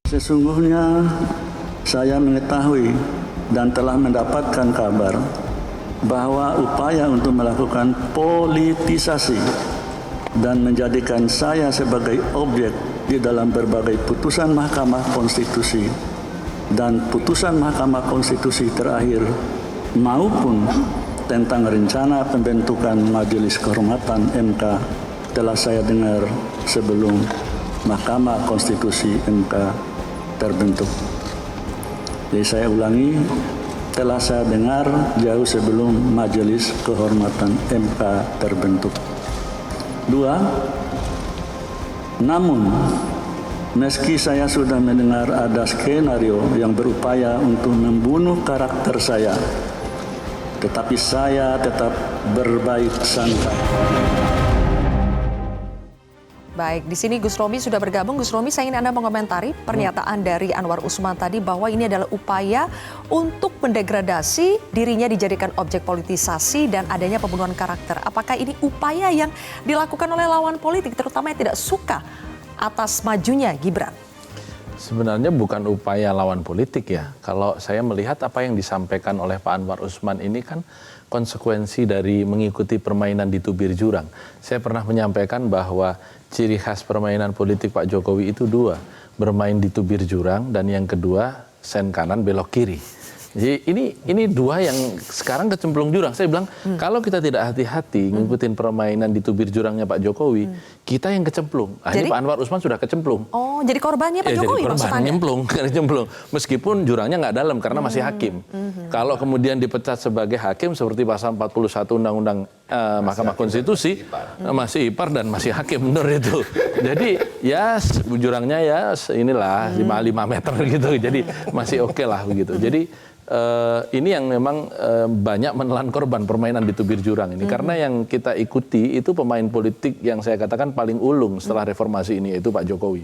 Sesungguhnya saya mengetahui dan telah mendapatkan kabar bahwa upaya untuk melakukan politisasi dan menjadikan saya sebagai objek di dalam berbagai putusan Mahkamah Konstitusi dan putusan Mahkamah Konstitusi terakhir maupun tentang rencana pembentukan Majelis Kehormatan MK telah saya dengar sebelum Mahkamah Konstitusi MK terbentuk. Jadi saya ulangi, telah saya dengar jauh sebelum Majelis Kehormatan MK terbentuk. 2. Namun, meski saya sudah mendengar ada skenario yang berupaya untuk membunuh karakter saya, tetapi saya tetap berbaik sangka. Baik, di sini Gus Romi sudah bergabung. Gus Romi, saya ingin Anda mengomentari pernyataan dari Anwar Usman tadi bahwa ini adalah upaya untuk mendegradasi dirinya dijadikan objek politisasi dan adanya pembunuhan karakter. Apakah ini upaya yang dilakukan oleh lawan politik, terutama yang tidak suka atas majunya Gibran? Sebenarnya bukan upaya lawan politik ya. Kalau saya melihat apa yang disampaikan oleh Pak Anwar Usman ini kan konsekuensi dari mengikuti permainan di tubir jurang. Saya pernah menyampaikan bahwa ciri khas permainan politik Pak Jokowi itu dua. Bermain di tubir jurang dan yang kedua sen kanan belok kiri. Jadi ini dua yang sekarang kecemplung jurang. Saya bilang kalau kita tidak hati-hati ngikutin permainan di tubir jurangnya Pak Jokowi, kita yang kecemplung. Jadi Pak Anwar Usman sudah kecemplung. Oh, jadi korbannya Pak Jokowi maksudnya? Nyemplung. Meskipun jurangnya nggak dalam karena masih hakim. Kalau kemudian dipecat sebagai hakim seperti pasal 41 Undang-Undang Mahkamah Konstitusi, masih ipar dan masih hakim, benar itu. Jadi ya jurangnya ya inilah 5 meter gitu. Jadi masih oke lah begitu. Jadi ini yang memang banyak menelan korban permainan di tubir jurang ini. Karena yang kita ikuti itu pemain politik yang saya katakan paling ulung setelah reformasi ini, yaitu Pak Jokowi.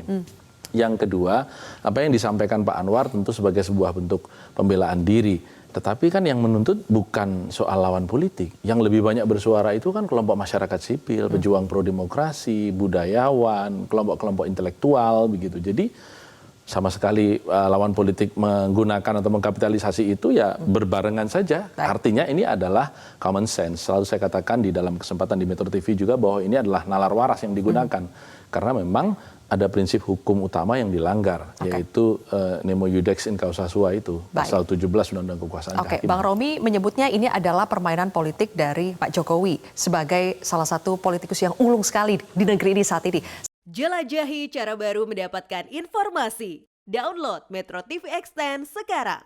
Yang kedua, apa yang disampaikan Pak Anwar tentu sebagai sebuah bentuk pembelaan diri. Tetapi kan yang menuntut bukan soal lawan politik. Yang lebih banyak bersuara itu kan kelompok masyarakat sipil, pejuang pro-demokrasi, budayawan, kelompok-kelompok intelektual, begitu. Jadi sama sekali lawan politik menggunakan atau mengkapitalisasi itu ya berbarengan saja. Artinya ini adalah common sense. Selalu saya katakan di dalam kesempatan di Metro TV juga bahwa ini adalah nalar waras yang digunakan. Karena memang ada prinsip hukum utama yang dilanggar, yaitu nemo iudex in causa sua itu, pasal 17 Undang-Undang Kekuasaan Kehakiman. Bang Romi menyebutnya ini adalah permainan politik dari Pak Jokowi sebagai salah satu politikus yang ulung sekali di negeri ini saat ini. Jelajahi cara baru mendapatkan informasi. Download Metro TV Extend sekarang.